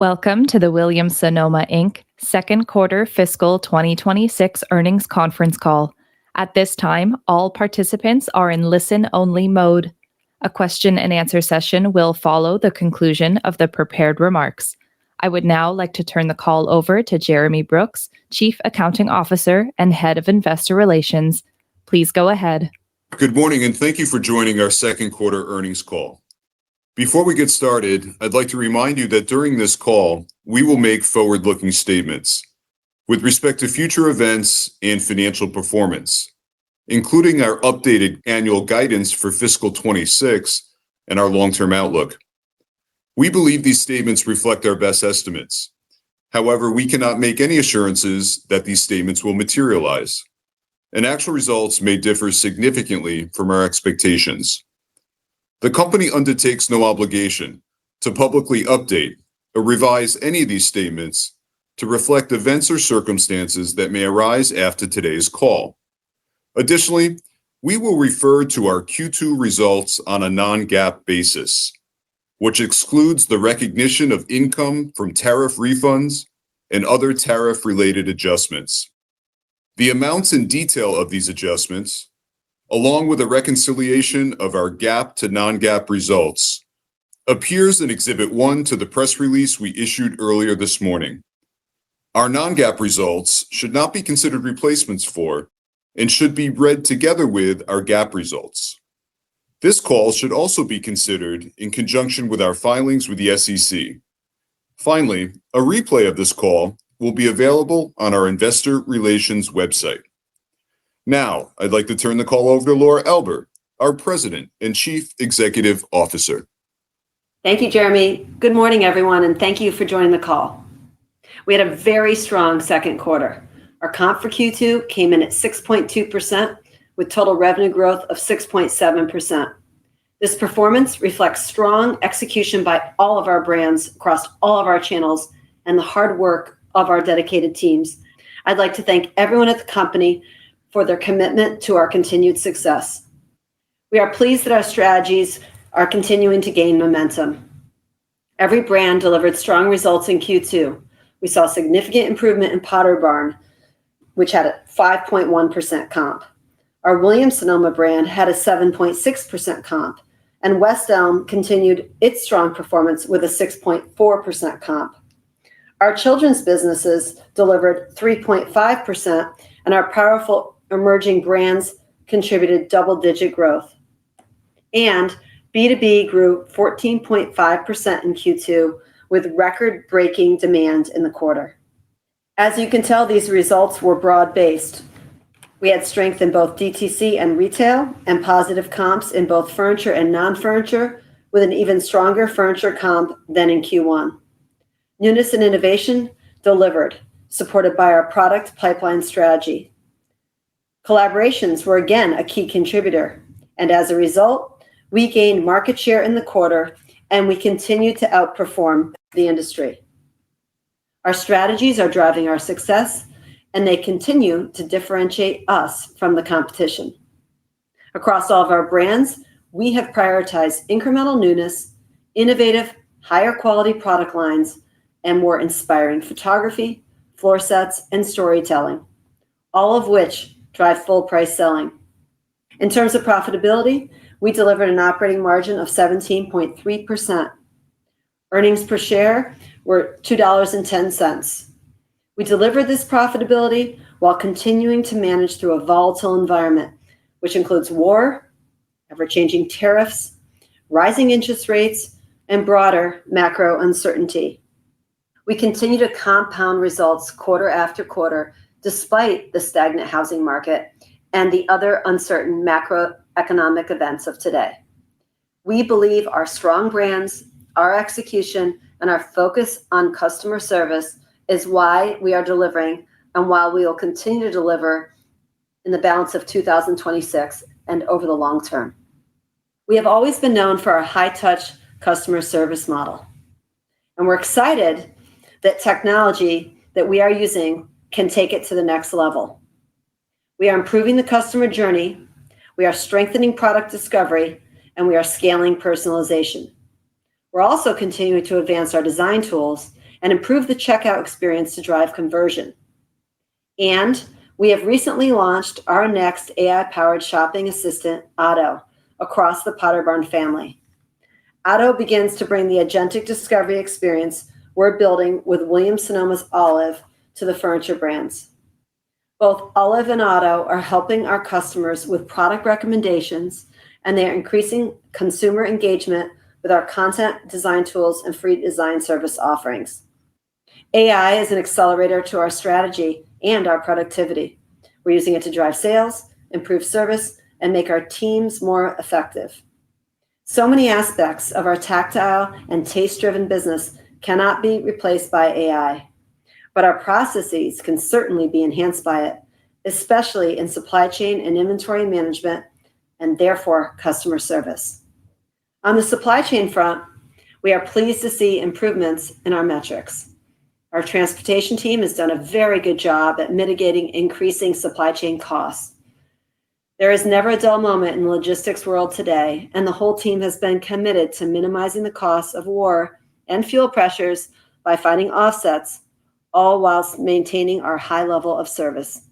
Welcome to the Williams-Sonoma Inc. second quarter fiscal 2026 earnings conference call. At this time, all participants are in listen-only mode. A question and answer session will follow the conclusion of the prepared remarks. I would now like to turn the call over to Jeremy Brooks, Chief Accounting Officer and Head of Investor Relations. Please go ahead. Good morning, and thank you for joining our second quarter earnings call. Before we get started, I'd like to remind you that during this call, we will make forward-looking statements with respect to future events and financial performance, including our updated annual guidance for fiscal 26 and our long-term outlook. We believe these statements reflect our best estimates. However, we cannot make any assurances that these statements will materialize, and actual results may differ significantly from our expectations. The company undertakes no obligation to publicly update or revise any of these statements to reflect events or circumstances that may arise after today's call. Additionally, we will refer to our Q2 results on a non-GAAP basis, which excludes the recognition of income from tariff refunds and other tariff-related adjustments. The amounts and detail of these adjustments, along with a reconciliation of our GAAP to non-GAAP results, appears in Exhibit 1 to the press release we issued earlier this morning. Our non-GAAP results should not be considered replacements for and should be read together with our GAAP results. This call should also be considered in conjunction with our filings with the SEC. Finally, a replay of this call will be available on our investor relations website. Now, I'd like to turn the call over to Laura Elber, our President and Chief Executive Officer. Thank you, Jeremy. Good morning, everyone, and thank you for joining the call. We had a very strong second quarter. Our comp for Q2 came in at 6.2%, with total revenue growth of 6.7%. This performance reflects strong execution by all of our brands across all of our channels and the hard work of our dedicated teams. I'd like to thank everyone at the company for their commitment to our continued success. We are pleased that our strategies are continuing to gain momentum. Every brand delivered strong results in Q2. We saw significant improvement in Pottery Barn, which had a 5.1% comp. Our Williams-Sonoma brand had a 7.6% comp, and West Elm continued its strong performance with a 6.4% comp. Our children's businesses delivered 3.5%, and our powerful emerging brands contributed double-digit growth. And B2B grew 14.5% in Q2 with record-breaking demand in the quarter. As you can tell, these results were broad-based. We had strength in both DTC and retail and positive comps in both furniture and non-furniture, with an even stronger furniture comp than in Q1. Newness and innovation delivered, supported by our product pipeline strategy. Collaborations were again a key contributor, and as a result, we gained market share in the quarter and we continue to outperform the industry. Our strategies are driving our success, and they continue to differentiate us from the competition. Across all of our brands, we have prioritized incremental newness, innovative, higher quality product lines, and more inspiring photography, floor sets, and storytelling, all of which drive full price selling. In terms of profitability, we delivered an operating margin of 17.3%. Earnings per share were $2.10. We delivered this profitability while continuing to manage through a volatile environment, which includes war, ever-changing tariffs, rising interest rates, and broader macro uncertainty. We continue to compound results quarter after quarter, despite the stagnant housing market and the other uncertain macroeconomic events of today. We believe our strong brands, our execution, and our focus on customer service is why we are delivering and why we will continue to deliver in the balance of 2026 and over the long term. We have always been known for our high-touch customer service model, and we're excited that technology that we are using can take it to the next level. We are improving the customer journey, we are strengthening product discovery, and we are scaling personalization. We're also continuing to advance our design tools and improve the checkout experience to drive conversion. And we have recently launched our next AI-powered shopping assistant, Otto, across the Potter Barn family. Otto begins to bring the agentic discovery experience we're building with Williams-Sonoma's Olive to the furniture brands. Both Olive and Otto are helping our customers with product recommendations, and they are increasing consumer engagement with our content design tools and free design service offerings. AI is an accelerator to our strategy and our productivity. We're using it to drive sales, improve service, and make our teams more effective. So many aspects of our tactile and taste-driven business cannot be replaced by AI, but our processes can certainly be enhanced by it, especially in supply chain and inventory management, and therefore customer service. On the supply chain front, we are pleased to see improvements in our metrics. Our transportation team has done a very good job at mitigating increasing supply chain costs. There is never a dull moment in the logistics world today, and the whole team has been committed to minimizing the costs of war and fuel pressures by finding offsets, all whilst maintaining our high level of service.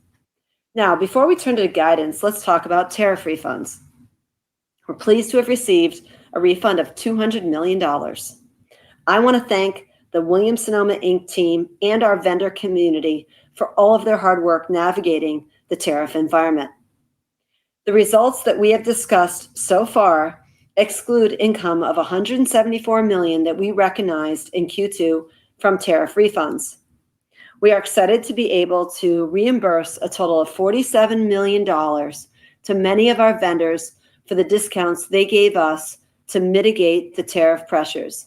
Now, before we turn to guidance, let's talk about tariff refunds. We're pleased to have received a refund of $200 million. I want to thank the Williams-Sonoma Inc. team and our vendor community for all of their hard work navigating the tariff environment. The results that we have discussed so far exclude income of $174 million that we recognized in Q2 from tariff refunds. We are excited to be able to reimburse a total of $47 million to many of our vendors for the discounts they gave us to mitigate the tariff pressures,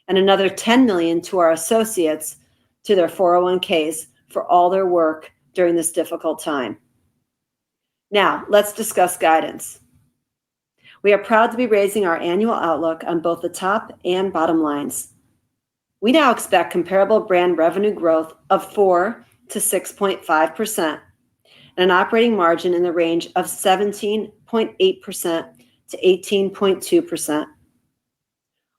and another $10 million to our associates to their 401ks for all their work during this difficult time. Now, let's discuss guidance. We are proud to be raising our annual outlook on both the top and bottom lines. We now expect comparable brand revenue growth of 4 to 6.5% and an operating margin in the range of 17.8% to 18.2%.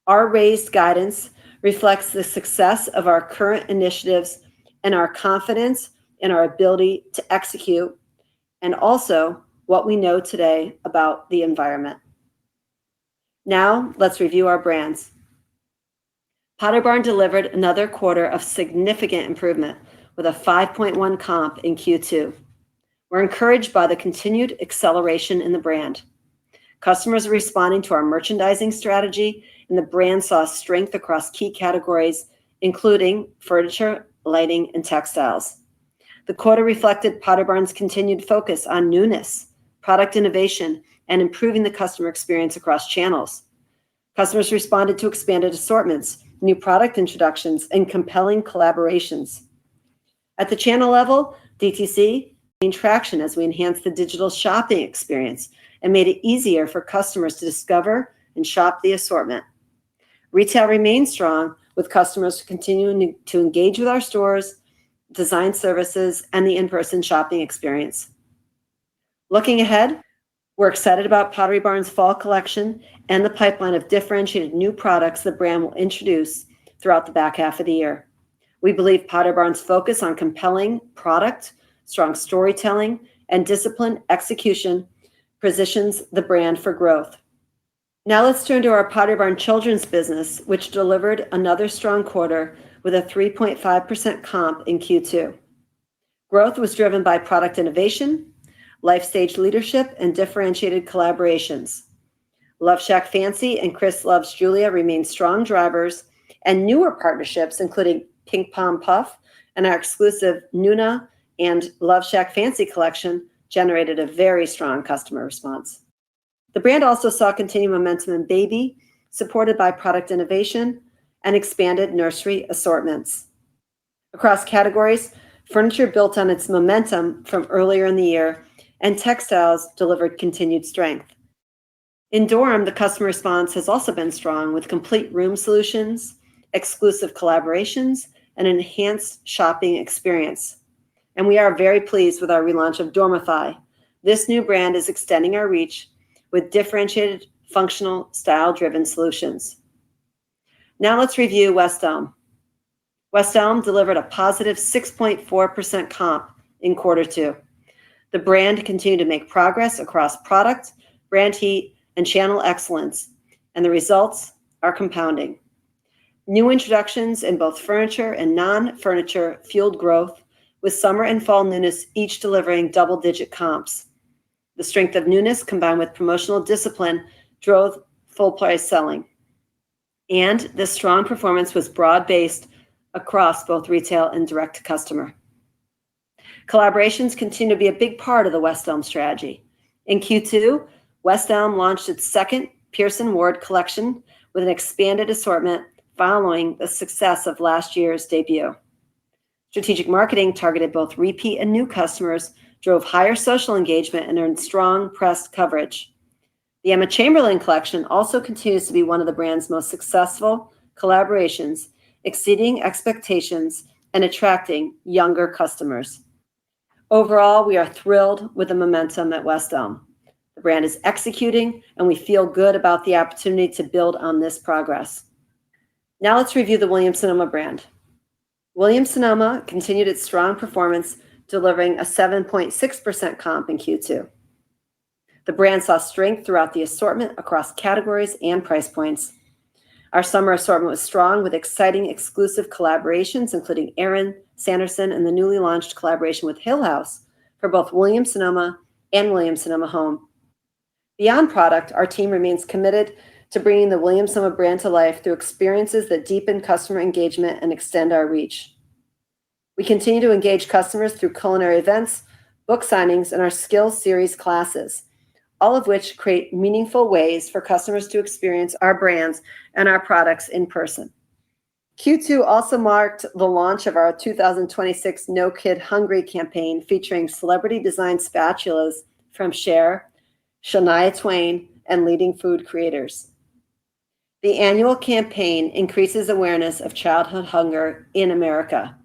Our raised guidance reflects the success of our current initiatives and our confidence in our ability to execute, and also what we know today about the environment. Now, let's review our brands. Potter Barn delivered another quarter of significant improvement with a 5.1 comp in Q2. We're encouraged by the continued acceleration in the brand. Customers are responding to our merchandising strategy, and the brand saw strength across key categories, including furniture, lighting, and textiles. The quarter reflected Potter Barn's continued focus on newness, product innovation, and improving the customer experience across channels. Customers responded to expanded assortments, new product introductions, and compelling collaborations. At the channel level, DTC gained traction as we enhanced the digital shopping experience and made it easier for customers to discover and shop the assortment. Retail remained strong, with customers continuing to engage with our stores, design services, and the in-person shopping experience. Looking ahead, we're excited about Pottery Barn's fall collection and the pipeline of differentiated new products the brand will introduce throughout the back half of the year. We believe Potter Barn's focus on compelling product, strong storytelling, and disciplined execution positions the brand for growth. Now let's turn to our Potter Barn children's business, which delivered another strong quarter with a 3.5% comp in Q2. Growth was driven by product innovation, life stage leadership, and differentiated collaborations. Love Shack Fancy and Chris Loves Julia remain strong drivers, and newer partnerships, including Pink Pom Puff and our exclusive Nuna and Love Shack Fancy collection, generated a very strong customer response. The brand also saw continued momentum in baby, supported by product innovation and expanded nursery assortments. Across categories, furniture built on its momentum from earlier in the year, and textiles delivered continued strength. In Dorm, the customer response has also been strong, with complete room solutions, exclusive collaborations, and enhanced shopping experience. And we are very pleased with our relaunch of Dormify. This new brand is extending our reach with differentiated, functional, style-driven solutions. Now let's review West Elm. West Elm delivered a positive 6.4% comp in quarter two. The brand continued to make progress across product, brand heat, and channel excellence, and the results are compounding. New introductions in both furniture and non-furniture fueled growth, with summer and fall newness each delivering double-digit comps. The strength of newness combined with promotional discipline drove full-price selling. And this strong performance was broad-based across both retail and direct-to-customer. Collaborations continue to be a big part of the West Elm strategy. In Q2, West Elm launched its second Pearson Ward collection with an expanded assortment following the success of last year's debut. Strategic marketing targeted both repeat and new customers, drove higher social engagement, and earned strong press coverage. The Emma Chamberlain collection also continues to be one of the brand's most successful collaborations, exceeding expectations and attracting younger customers. Overall, we are thrilled with the momentum at West Elm. The brand is executing, and we feel good about the opportunity to build on this progress. Now let's review the Williams-Sonoma brand. Williams-Sonoma continued its strong performance, delivering a 7.6% comp in Q2. The brand saw strength throughout the assortment across categories and price points. Our summer assortment was strong with exciting exclusive collaborations, including Erin Sanderson and the newly launched collaboration with Hill House for both Williams-Sonoma and Williams-Sonoma Home. Beyond product, our team remains committed to bringing the Williams-Sonoma brand to life through experiences that deepen customer engagement and extend our reach. We continue to engage customers through culinary events, book signings, and our Skills Series classes, all of which create meaningful ways for customers to experience our brands and our products in person. Q2 also marked the launch of our 2026 No Kid Hungry campaign, featuring celebrity-designed spatulas from Cher, Shania Twain, and leading food creators. The annual campaign increases awareness of childhood hunger in America,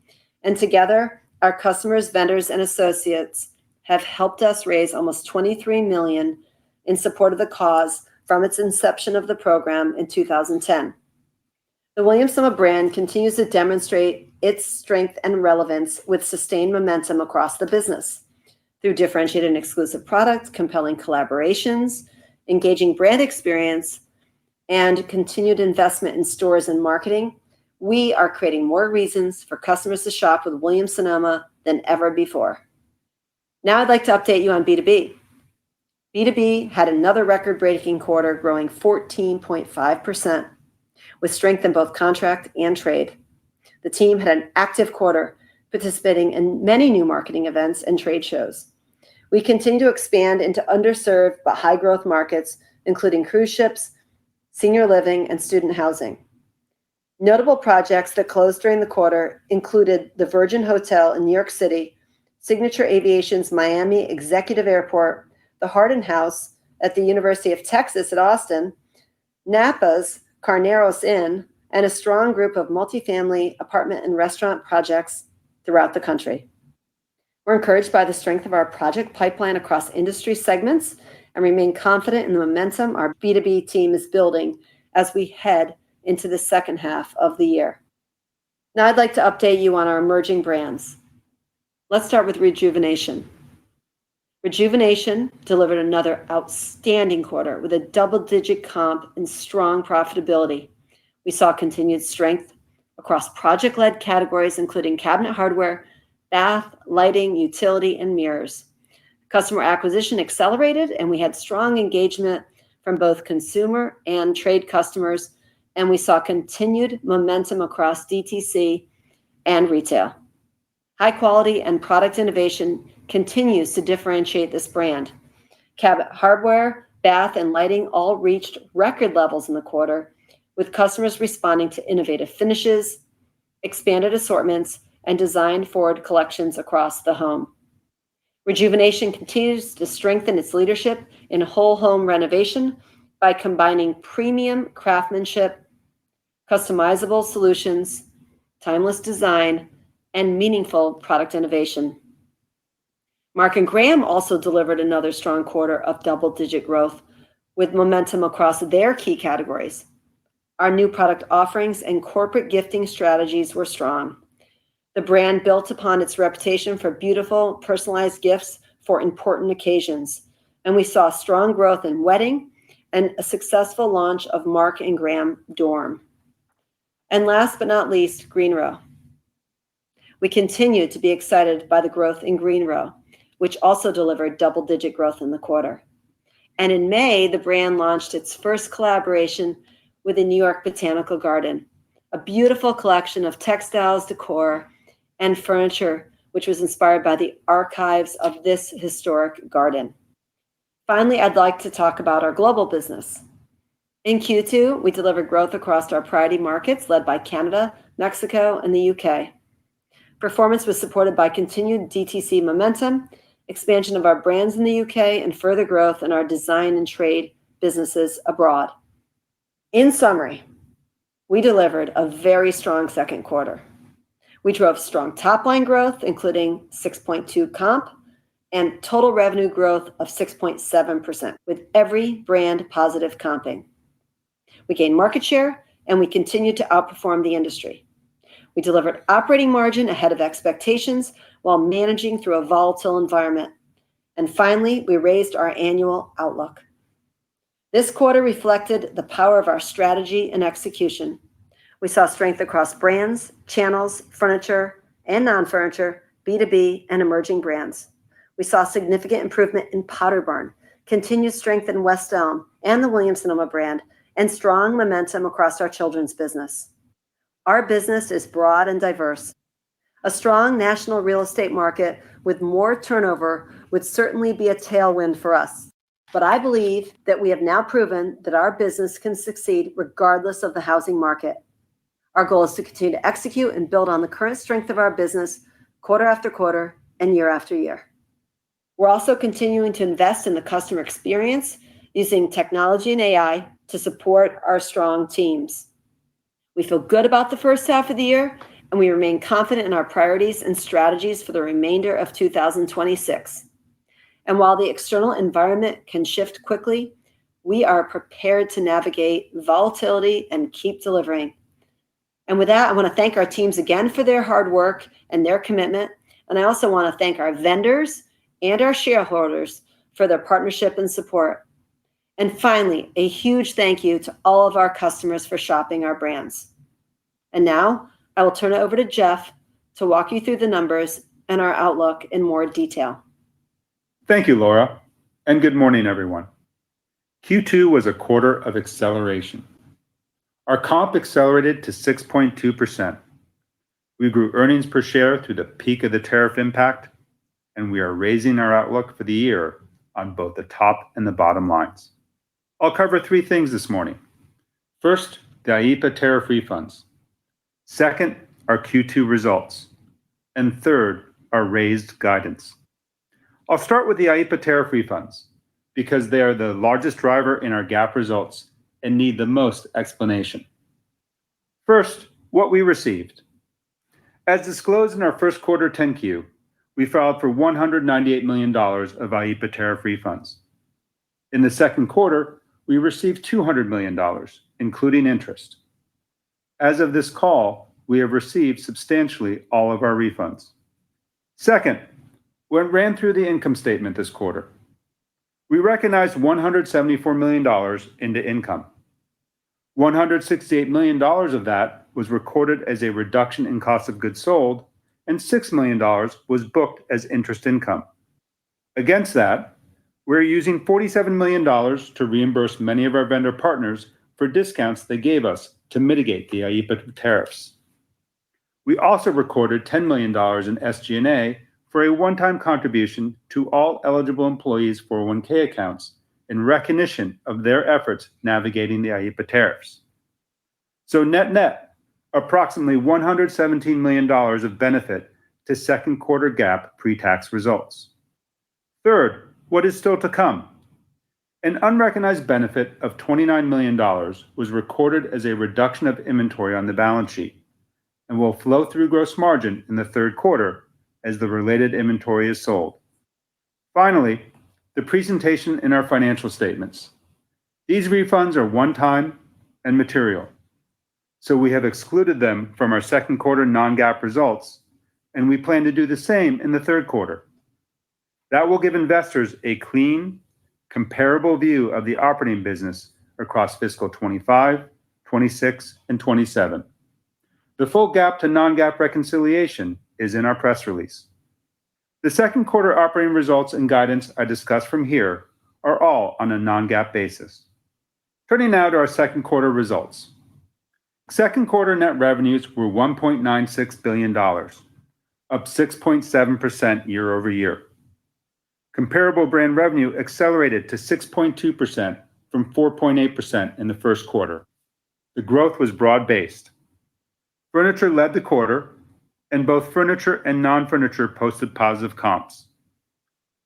and together, our customers, vendors, and associates have helped us raise almost $23 million in support of the cause from its inception of the program in 2010. The Williams-Sonoma brand continues to demonstrate its strength and relevance with sustained momentum across the business. Through differentiated and exclusive products, compelling collaborations, engaging brand experience, and continued investment in stores and marketing, we are creating more reasons for customers to shop with Williams-Sonoma than ever before. Now I'd like to update you on B2B. B2B had another record-breaking quarter, growing 14.5%, with strength in both contract and trade. The team had an active quarter, participating in many new marketing events and trade shows. We continue to expand into underserved but high-growth markets, including cruise ships, senior living, and student housing. Notable projects that closed during the quarter included the Virgin Hotel in New York City, Signature Aviation's Miami Executive Airport, the Hardin House at the University of Texas at Austin, Napa's Carneros Inn, and a strong group of multifamily apartment and restaurant projects throughout the country. We're encouraged by the strength of our project pipeline across industry segments and remain confident in the momentum our B2B team is building as we head into the second half of the year. Now I'd like to update you on our emerging brands. Let's start with Rejuvenation. Rejuvenation delivered another outstanding quarter with a double-digit comp and strong profitability. We saw continued strength across project-led categories, including cabinet hardware, bath, lighting, utility, and mirrors. Customer acquisition accelerated, and we had strong engagement from both consumer and trade customers, and we saw continued momentum across DTC and retail. High quality and product innovation continues to differentiate this brand. Cabinet hardware, bath, and lighting all reached record levels in the quarter, with customers responding to innovative finishes, expanded assortments, and design-forward collections across the home. Rejuvenation continues to strengthen its leadership in whole home renovation by combining premium craftsmanship, customizable solutions, timeless design, and meaningful product innovation. Mark & Graham also delivered another strong quarter of double-digit growth with momentum across their key categories. Our new product offerings and corporate gifting strategies were strong. The brand built upon its reputation for beautiful, personalized gifts for important occasions, and we saw strong growth in wedding and a successful launch of Mark and Graham Dorm. And last but not least, Green Row. We continue to be excited by the growth in Green Row, which also delivered double-digit growth in the quarter. And in May, the brand launched its first collaboration with the New York Botanical Garden, a beautiful collection of textiles, decor, and furniture, which was inspired by the archives of this historic garden. Finally, I'd like to talk about our global business. In Q2, we delivered growth across our priority markets led by Canada, Mexico, and the UK. Performance was supported by continued DTC momentum, expansion of our brands in the UK, and further growth in our design and trade businesses abroad. In summary, we delivered a very strong second quarter. We drove strong top-line growth, including 6.2 comp, and total revenue growth of 6.7%, with every brand positive comping. We gained market share, and we continued to outperform the industry. We delivered operating margin ahead of expectations while managing through a volatile environment. And finally, we raised our annual outlook. This quarter reflected the power of our strategy and execution. We saw strength across brands, channels, furniture, and non-furniture, B2B, and emerging brands. We saw significant improvement in Pottery Barn, continued strength in West Elm and the Williams-Sonoma brand, and strong momentum across our children's business. Our business is broad and diverse. A strong national real estate market with more turnover would certainly be a tailwind for us. But I believe that we have now proven that our business can succeed regardless of the housing market. Our goal is to continue to execute and build on the current strength of our business quarter after quarter and year after year. We're also continuing to invest in the customer experience using technology and AI to support our strong teams. We feel good about the first half of the year, and we remain confident in our priorities and strategies for the remainder of 2026. And while the external environment can shift quickly, we are prepared to navigate volatility and keep delivering. And with that, I want to thank our teams again for their hard work and their commitment. And I also want to thank our vendors and our shareholders for their partnership and support. And finally, a huge thank you to all of our customers for shopping our brands. And now I will turn it over to Jeff to walk you through the numbers and our outlook in more detail. Thank you, Laura, and good morning, everyone. Q2 was a quarter of acceleration. Our comp accelerated to 6.2%. We grew earnings per share through the peak of the tariff impact, and we are raising our outlook for the year on both the top and the bottom lines. I'll cover three things this morning. First, the IEEPA tariff refunds. Second, our Q2 results. And third, our raised guidance. I'll start with the IEEPA tariff refunds because they are the largest driver in our GAAP results and need the most explanation. First, what we received. As disclosed in our first quarter 10-Q, we filed for $198 million of IEEPA tariff refunds. In the second quarter, we received $200 million, including interest. As of this call, we have received substantially all of our refunds. Second, when ran through the income statement this quarter, we recognized $174 million into income. $168 million of that was recorded as a reduction in cost of goods sold, and $6 million was booked as interest income. Against that, we're using $47 million to reimburse many of our vendor partners for discounts they gave us to mitigate the IEEPA tariffs. We also recorded $10 million in SG&A for a one-time contribution to all eligible employees' 401k accounts in recognition of their efforts navigating the IEEPA tariffs. So net-net, approximately $117 million of benefit to second quarter GAAP pre-tax results. Third, what is still to come? An unrecognized benefit of $29 million was recorded as a reduction of inventory on the balance sheet and will flow through gross margin in the third quarter as the related inventory is sold. Finally, the presentation in our financial statements. These refunds are one-time and material. so we have excluded them from our second quarter non-GAAP results, and we plan to do the same in the third quarter. That will give investors a clean, comparable view of the operating business across fiscal 25, 26, and 27. The full GAAP to non-GAAP reconciliation is in our press release. The second quarter operating results and guidance I discussed from here are all on a non-GAAP basis. Turning now to our second quarter results. Second quarter net revenues were $1.96 billion, up 6.7% year over year. Comparable brand revenue accelerated to 6.2% from 4.8% in the first quarter. The growth was broad-based. Furniture led the quarter, and both furniture and non-furniture posted positive comps.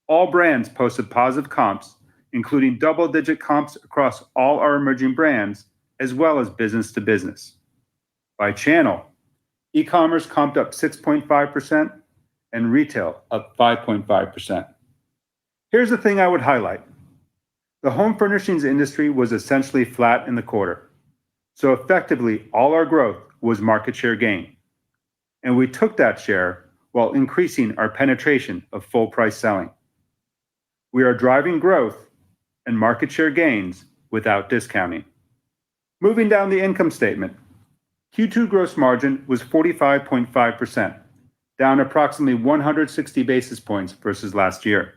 All brands posted positive comps, including double-digit comps across all our emerging brands, as well as business to business. By channel, e-commerce comped up 6.5% and retail up 5.5%. Here's the thing I would highlight. The home furnishings industry was essentially flat in the quarter, so effectively all our growth was market share gain. And we took that share while increasing our penetration of full price selling. We are driving growth and market share gains without discounting. Moving down the income statement, Q2 gross margin was 45.5%, down approximately 160 basis points versus last year.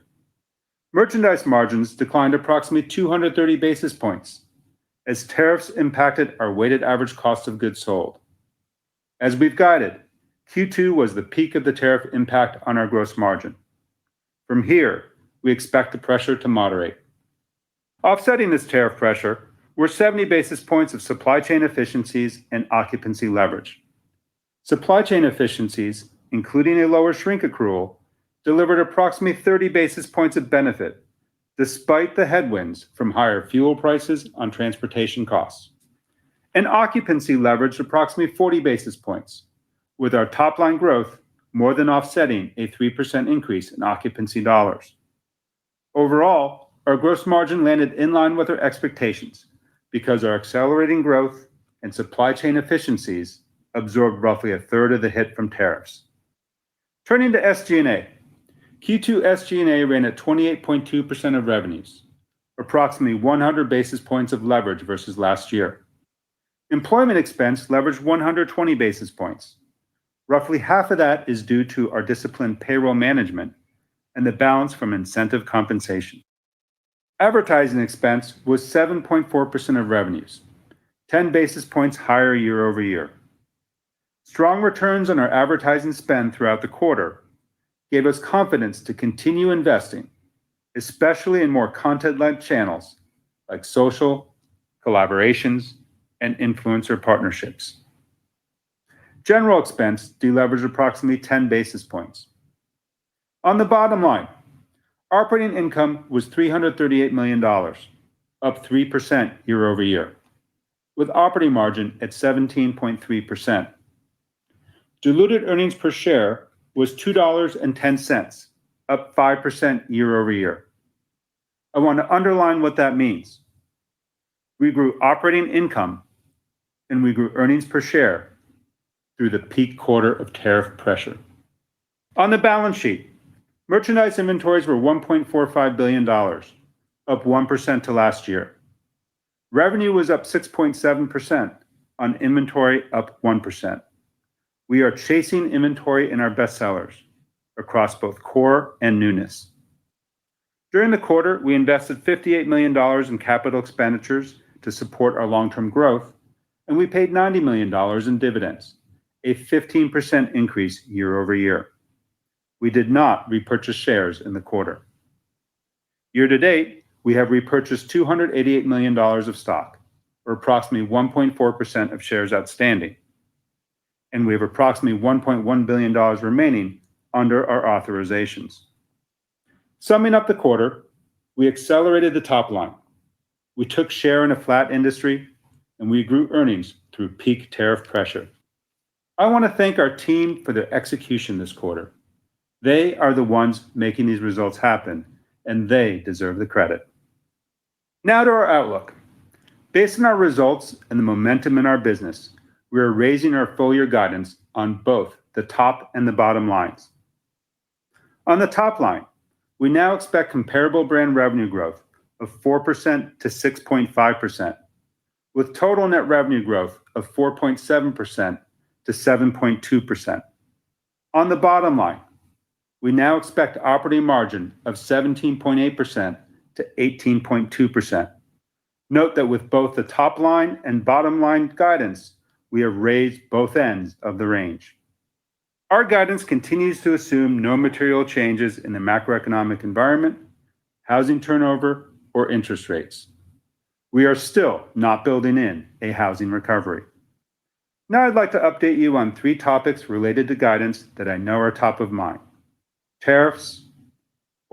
Merchandise margins declined approximately 230 basis points as tariffs impacted our weighted average cost of goods sold. As we've guided, Q2 was the peak of the tariff impact on our gross margin. From here, we expect the pressure to moderate. Offsetting this tariff pressure were 70 basis points of supply chain efficiencies and occupancy leverage. Supply chain efficiencies, including a lower shrink accrual, delivered approximately 30 basis points of benefit, despite the headwinds from higher fuel prices on transportation costs. And occupancy leveraged approximately 40 basis points, with our top-line growth more than offsetting a 3% increase in occupancy dollars. Overall, our gross margin landed in line with our expectations because our accelerating growth and supply chain efficiencies absorbed roughly a third of the hit from tariffs. Turning to SG&A, Q2 SG&A ran at 28.2% of revenues, approximately 100 basis points of leverage versus last year. Employment expense leveraged 120 basis points. Roughly half of that is due to our disciplined payroll management and the balance from incentive compensation. Advertising expense was 7.4% of revenues, 10 basis points higher year over year. Strong returns on our advertising spend throughout the quarter gave us confidence to continue investing, especially in more content-led channels like social, collaborations, and influencer partnerships. General expense deleveraged approximately 10 basis points. On the bottom line, operating income was $338 million, up 3% year over year, with operating margin at 17.3%. Diluted earnings per share was $2.10, up 5% year over year. I want to underline what that means. We grew operating income and we grew earnings per share through the peak quarter of tariff pressure. On the balance sheet, merchandise inventories were $1.45 billion, up 1% to last year. Revenue was up 6.7% on inventory up 1%. We are chasing inventory in our bestsellers across both core and newness. During the quarter, we invested $58 million in capital expenditures to support our long-term growth, and we paid $90 million in dividends, a 15% increase year over year. We did not repurchase shares in the quarter. Year to date, we have repurchased $288 million of stock, or approximately 1.4% of shares outstanding, and we have approximately $1.1 billion remaining under our authorizations. Summing up the quarter, we accelerated the top line. We took share in a flat industry, and we grew earnings through peak tariff pressure. I want to thank our team for their execution this quarter. They are the ones making these results happen, and they deserve the credit. Now to our outlook. Based on our results and the momentum in our business, we are raising our full-year guidance on both the top and the bottom lines. On the top line, we now expect comparable brand revenue growth of 4% to 6.5%, with total net revenue growth of 4.7% to 7.2%. On the bottom line, we now expect operating margin of 17.8% to 18.2%. Note that with both the top line and bottom line guidance, we have raised both ends of the range. Our guidance continues to assume no material changes in the macroeconomic environment, housing turnover, or interest rates. We are still not building in a housing recovery. Now I'd like to update you on 3 topics related to guidance that I know are top of mind: tariffs,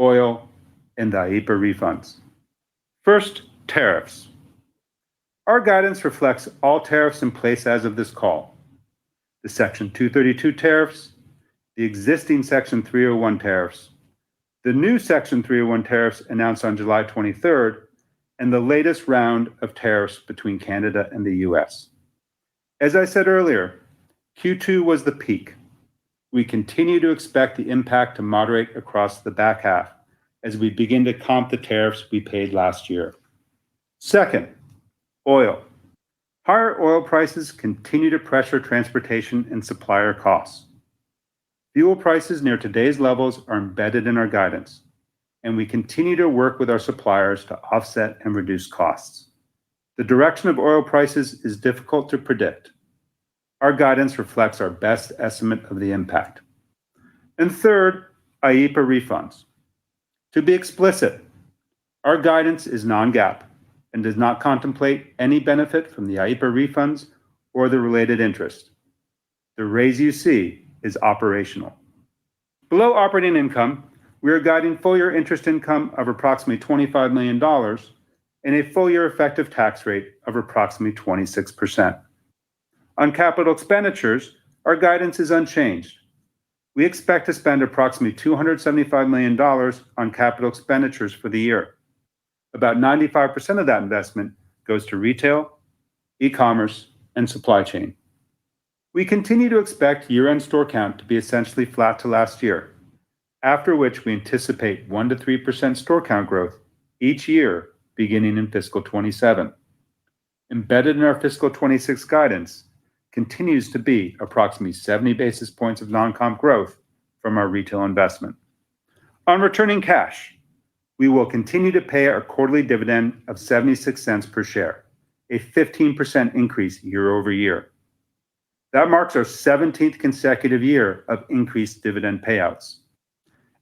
oil, and the IEEPA refunds. First, tariffs. Our guidance reflects all tariffs in place as of this call: the Section 232 tariffs, the existing Section 301 tariffs, the new Section 301 tariffs announced on July 23rd, and the latest round of tariffs between Canada and the US. As I said earlier, Q2 was the peak. We continue to expect the impact to moderate across the back half as we begin to comp the tariffs we paid last year. Second, oil. Higher oil prices continue to pressure transportation and supplier costs. Fuel prices near today's levels are embedded in our guidance, and we continue to work with our suppliers to offset and reduce costs. The direction of oil prices is difficult to predict. Our guidance reflects our best estimate of the impact. And third, IEEPA refunds. To be explicit, our guidance is non-GAAP and does not contemplate any benefit from the IEEPA refunds or the related interest. The raise you see is operational. Below operating income, we are guiding full-year interest income of approximately $25 million and a full-year effective tax rate of approximately 26%. On capital expenditures, our guidance is unchanged. We expect to spend approximately $275 million on capital expenditures for the year. About 95% of that investment goes to retail, e-commerce, and supply chain. We continue to expect year-end store count to be essentially flat to last year, after which we anticipate 1% to 3% store count growth each year beginning in fiscal 27. Embedded in our fiscal 26 guidance continues to be approximately 70 basis points of non-comp growth from our retail investment. On returning cash, we will continue to pay our quarterly dividend of 76 cents per share, a 15% increase year over year. That marks our 17th consecutive year of increased dividend payouts.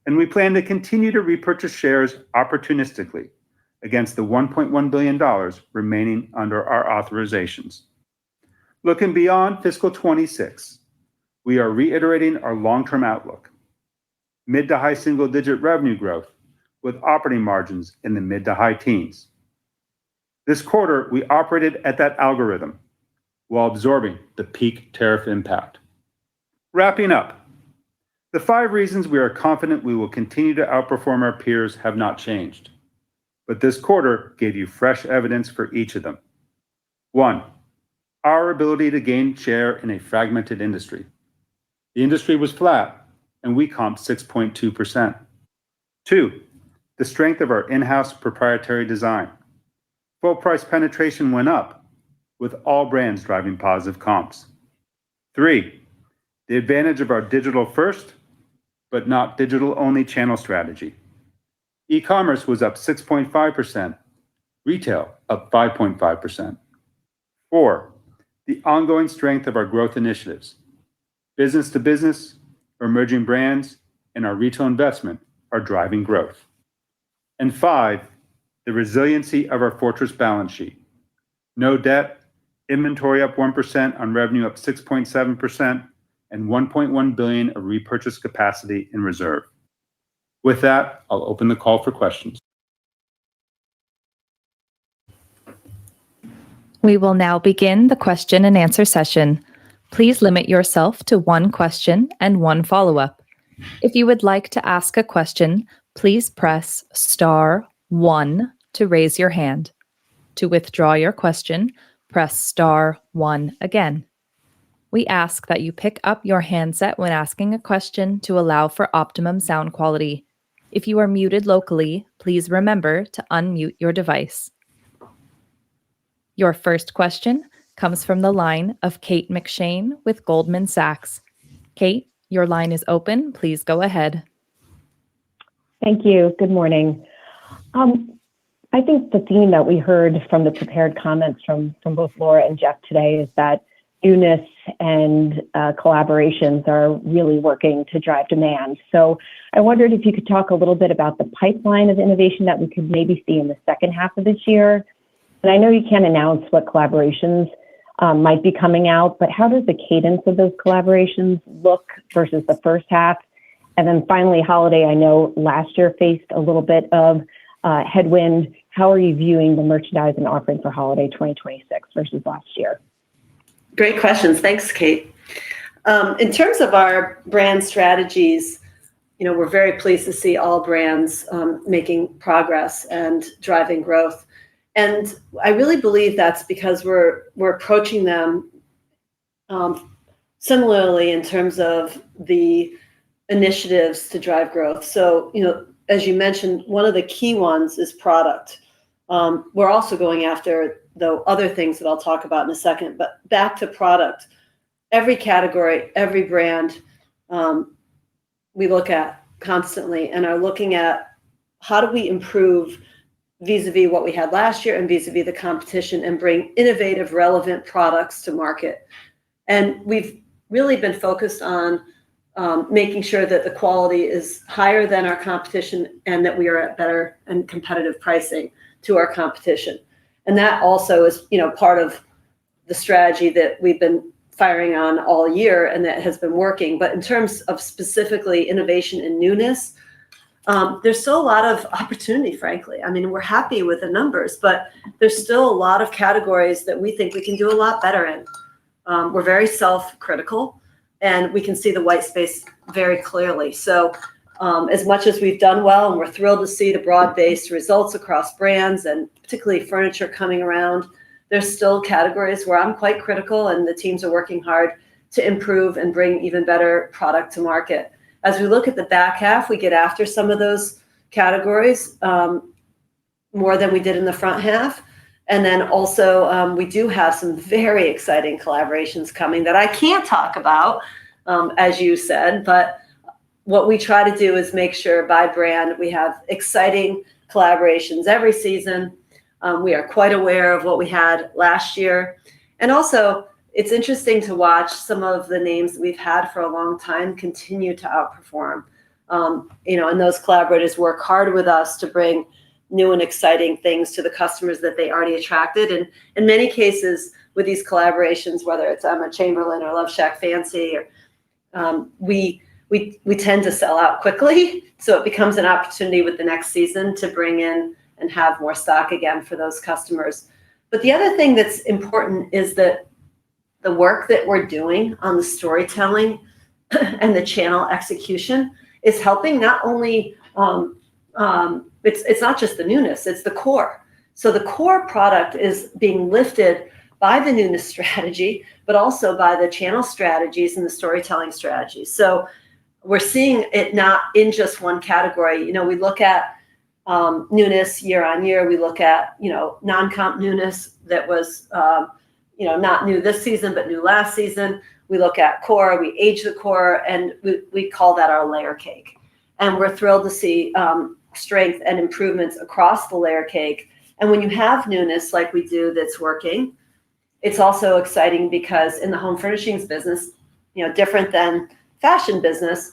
And we plan to continue to repurchase shares opportunistically against the $1.1 billion remaining under our authorizations. Looking beyond fiscal 26, we are reiterating our long-term outlook: mid to high single-digit revenue growth with operating margins in the mid to high teens. This quarter, we operated at that algorithm while absorbing the peak tariff impact. Wrapping up, the 5 reasons we are confident we will continue to outperform our peers have not changed, but this quarter gave you fresh evidence for each of them. 1, our ability to gain share in a fragmented industry. The industry was flat, and we comped 6.2%. 2, the strength of our in-house proprietary design. Full price penetration went up, with all brands driving positive comps. 3, the advantage of our digital-first, but not digital-only channel strategy. E-commerce was up 6.5%, retail up 5.5%. 4, the ongoing strength of our growth initiatives. Business-to-business, emerging brands, and our retail investment are driving growth. And 5, the resiliency of our fortress balance sheet. No debt, inventory up 1% on revenue up 6.7%, and $1.1 billion of repurchase capacity in reserve. With that, I'll open the call for questions. We will now begin the question and answer session. Please limit yourself to 1 question and 1 follow-up. If you would like to ask a question, please press star 1 to raise your hand. To withdraw your question, press star 1 again. We ask that you pick up your handset when asking a question to allow for optimum sound quality. If you are muted locally, please remember to unmute your device. Your first question comes from the line of Kate McShane with Goldman Sachs. Kate, your line is open. Please go ahead. Thank you. Good morning. I think the theme that we heard from the prepared comments from both Laura and Jeff today is that newness and collaborations are really working to drive demand. So I wondered if you could talk a little bit about the pipeline of innovation that we could maybe see in the second half of this year. And I know you can't announce what collaborations might be coming out, but how does the cadence of those collaborations look versus the first half? And then finally, holiday, I know last year faced a little bit of headwind. How are you viewing the merchandising offering for holiday 2026 versus last year? Great questions. Thanks, Kate. In terms of our brand strategies, we're very pleased to see all brands making progress and driving growth. And I really believe that's because we're approaching them similarly in terms of the initiatives to drive growth. So, as you mentioned, one of the key ones is product. We're also going after the other things that I'll talk about in a second, but back to product. Every category, every brand, we look at constantly and are looking at how do we improve vis-a-vis what we had last year and vis-a-vis the competition and bring innovative, relevant products to market. And we've really been focused on making sure that the quality is higher than our competition and that we are at better and competitive pricing to our competition. And that also is, part of the strategy that we've been firing on all year and that has been working. But in terms of specifically innovation and newness, there's still a lot of opportunity, frankly. I mean, we're happy with the numbers, but there's still a lot of categories that we think we can do a lot better in. We're very self-critical, and we can see the white space very clearly. So as much as we've done well, and we're thrilled to see the broad-based results across brands and particularly furniture coming around, there's still categories where I'm quite critical, and the teams are working hard to improve and bring even better product to market. As we look at the back half, we get after some of those categories more than we did in the front half. And then also we do have some very exciting collaborations coming that I can't talk about, as you said, but what we try to do is make sure by brand we have exciting collaborations every season. We are quite aware of what we had last year. And also, it's interesting to watch some of the names that we've had for a long time continue to outperform. And those collaborators work hard with us to bring new and exciting things to the customers that they already attracted. And in many cases with these collaborations, whether it's Emma Chamberlain or Love Shack Fancy, we tend to sell out quickly. So it becomes an opportunity with the next season to bring in and have more stock again for those customers. But the other thing that's important is that the work that we're doing on the storytelling and the channel execution is helping not only, it's not just the newness, it's the core. So the core product is being lifted by the newness strategy, but also by the channel strategies and the storytelling strategies. So we're seeing it not in just one category. We look at newness year on year. We look at, non-comp newness that was, not new this season, but new last season. We look at core, we age the core, and we call that our layer cake. And we're thrilled to see strength and improvements across the layer cake. And when you have newness like we do that's working, it's also exciting because in the home furnishings business, different than fashion business,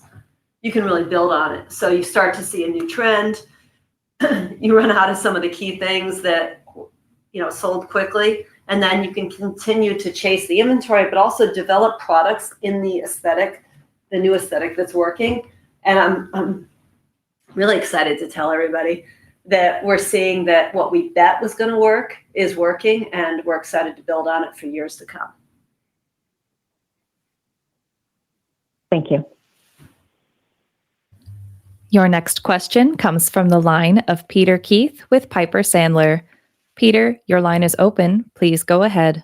you can really build on it. So you start to see a new trend. You run out of some of the key things that, sold quickly. And then you can continue to chase the inventory, but also develop products in the aesthetic, the new aesthetic that's working. And I'm really excited to tell everybody that we're seeing that what we bet was going to work is working, and we're excited to build on it for years to come. Thank you. Your next question comes from the line of Peter Keith with Piper Sandler. Peter, your line is open. Please go ahead.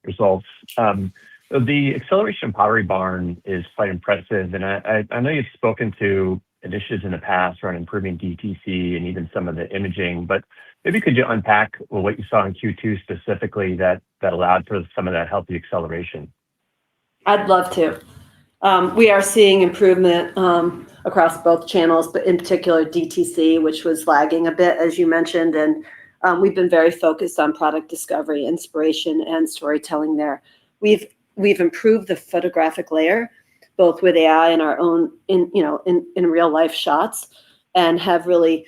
results. The acceleration of Pottery Barn is quite impressive, and I know you've spoken to initiatives in the past around improving DTC and even some of the imaging, but maybe could you unpack what you saw in Q2 specifically that allowed for some of that healthy acceleration? I'd love to. We are seeing improvement across both channels, but in particular DTC, which was lagging a bit, as you mentioned, and we've been very focused on product discovery, inspiration, and storytelling there. We've improved the photographic layer, both with AI and our own in real life shots, and have really,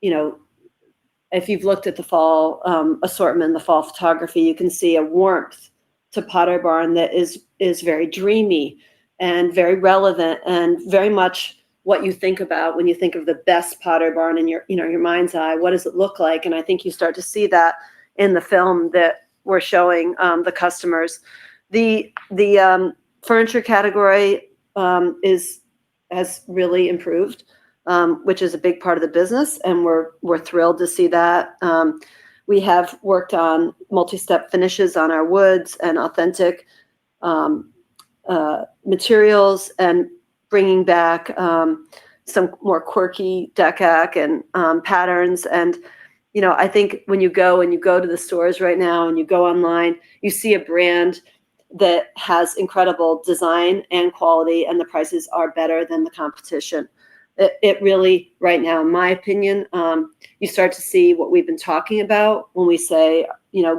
if you've looked at the fall assortment, the fall photography, you can see a warmth to Pottery Barn that is very dreamy and very relevant and very much what you think about when you think of the best Pottery Barn in your mind's eye. What does it look like? And I think you start to see that in the film that we're showing the customers. The furniture category has really improved, which is a big part of the business, and we're thrilled to see that. We have worked on multi-step finishes on our woods and authentic materials, and bringing back some more quirky decac and patterns. And I think when you go to the stores right now and you go online, you see a brand that has incredible design and quality, and the prices are better than the competition. It really, right now, in my opinion, you start to see what we've been talking about when we say,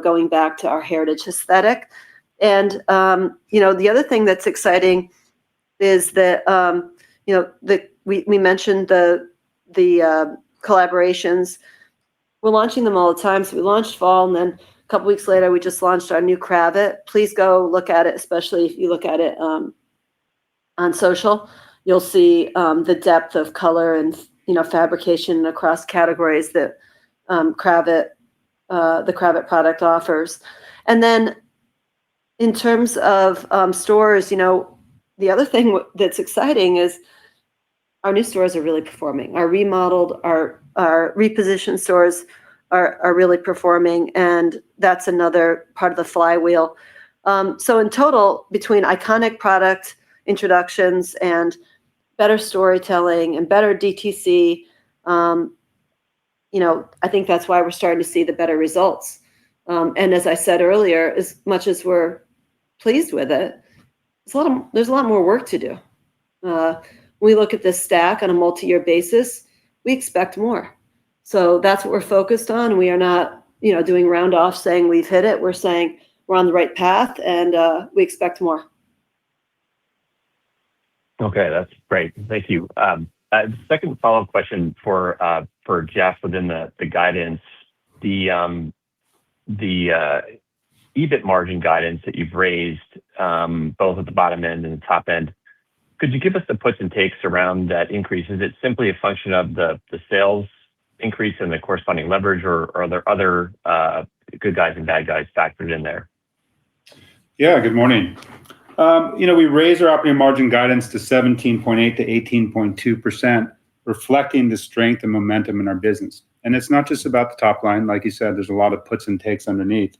going back to our heritage aesthetic. And, the other thing that's exciting is that, we mentioned the collaborations. We're launching them all the time. So we launched fall, and then a couple weeks later, we just launched our new cravat. Please go look at it, especially if you look at it on social. You'll see the depth of color and fabrication across categories that the cravat product offers. And then in terms of stores, the other thing that's exciting is our new stores are really performing. Our remodeled, our repositioned stores are really performing, and that's another part of the flywheel. So in total, between iconic product introductions and better storytelling and better DTC, I think that's why we're starting to see the better results. And as I said earlier, as much as we're pleased with it, there's a lot more work to do. When we look at this stack on a multi-year basis, we expect more. So that's what we're focused on. We are not, doing round off saying we've hit it. We're saying we're on the right path, and we expect more. Okay, that's great. Thank you. Second follow-up question for Jeff within the guidance, the EBIT margin guidance that you've raised, both at the bottom end and the top end. Could you give us the puts and takes around that increase? Is it simply a function of the sales increase and the corresponding leverage, or are there other good guys and bad guys factored in there? Yeah, good morning. We raised our operating margin guidance to 17.8 to 18.2%, reflecting the strength and momentum in our business. And it's not just about the top line. Like you said, there's a lot of puts and takes underneath.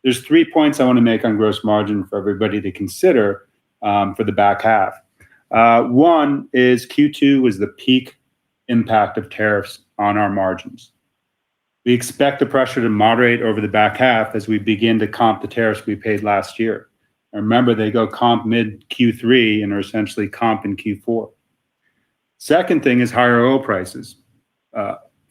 There's 3 points I want to make on gross margin for everybody to consider for the back half. One is Q2 was the peak impact of tariffs on our margins. We expect the pressure to moderate over the back half as we begin to comp the tariffs we paid last year. And remember, they go comp mid Q3 and are essentially comp in Q4. Second thing is higher oil prices.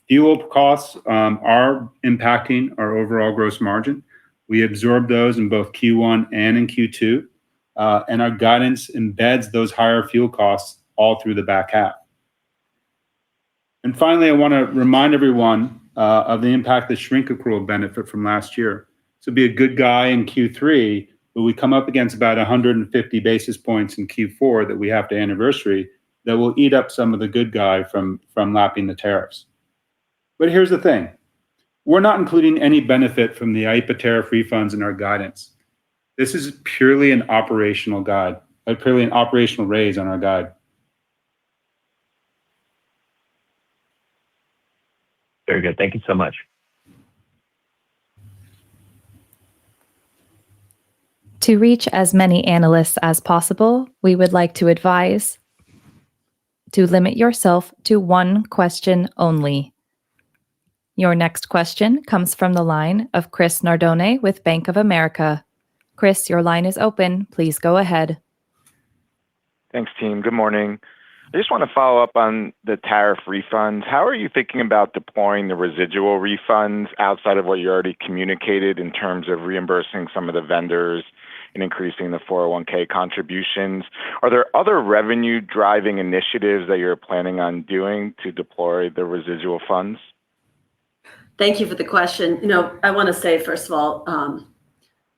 Fuel costs are impacting our overall gross margin. We absorbed those in both Q1 and in Q2, and our guidance embeds those higher fuel costs all through the back half. And finally, I want to remind everyone of the impact the shrink accrual benefit from last year. So be a good guy in Q3, but we come up against about 150 basis points in Q4 that we have to anniversary that will eat up some of the good guy from lapping the tariffs. But here's the thing. We're not including any benefit from the IEEPA tariff refunds in our guidance. This is purely an operational guide, purely an operational raise on our guide. Very good. Thank you so much. To reach as many analysts as possible, we would like to advise to limit yourself to one question only. Your next question comes from the line of Chris Nardone with Bank of America. Chris, your line is open. Please go ahead. Thanks, team. Good morning. I just want to follow up on the tariff refunds. How are you thinking about deploying the residual refunds outside of what you already communicated in terms of reimbursing some of the vendors and increasing the 401k contributions? Are there other revenue-driving initiatives that you're planning on doing to deploy the residual funds? Thank you for the question. I want to say, first of all,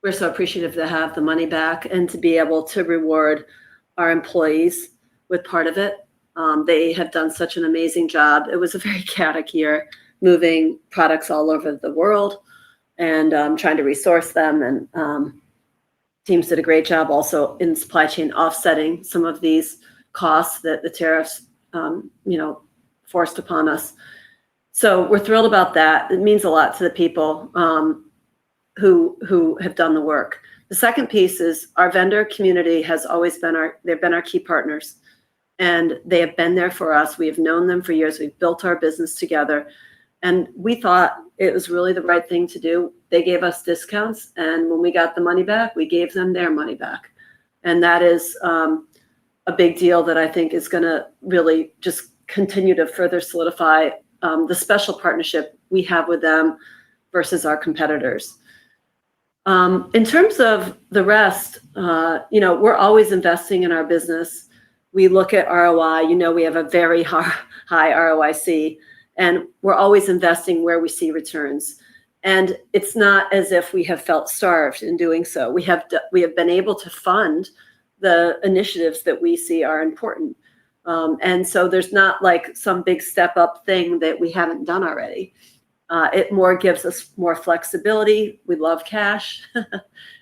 we're so appreciative to have the money back and to be able to reward our employees with part of it. They have done such an amazing job. It was a very chaotic year, moving products all over the world and trying to resource them. And teams did a great job also in supply chain offsetting some of these costs that the tariffs, forced upon us. So we're thrilled about that. It means a lot to the people who have done the work. The second piece is our vendor community has always been they've been our key partners, and they have been there for us. We have known them for years. We've built our business together, and we thought it was really the right thing to do. They gave us discounts, and when we got the money back, we gave them their money back. And that is a big deal that I think is going to really just continue to further solidify the special partnership we have with them versus our competitors. In terms of the rest, we're always investing in our business. We look at ROI, we have a very high ROIC, and we're always investing where we see returns. And it's not as if we have felt starved in doing so. We have been able to fund the initiatives that we see are important. And so there's not like some big step up thing that we haven't done already. It more gives us more flexibility. We love cash.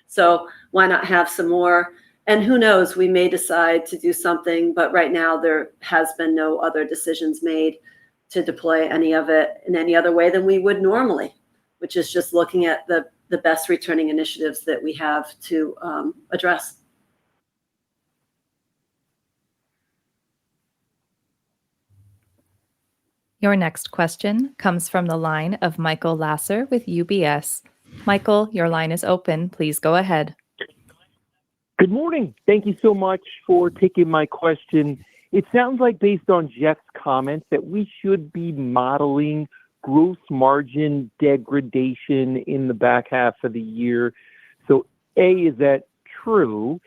So why not have some more? And who knows, we may decide to do something, but right now there has been no other decisions made to deploy any of it in any other way than we would normally, which is just looking at the best returning initiatives that we have to address. Your next question comes from the line of Michael Lasser with UBS. Michael, your line is open. Please go ahead. Good morning. Thank you so much for taking my question. It sounds like based on Jeff's comments that we should be modeling gross margin degradation in the back half of the year. So A, is that true?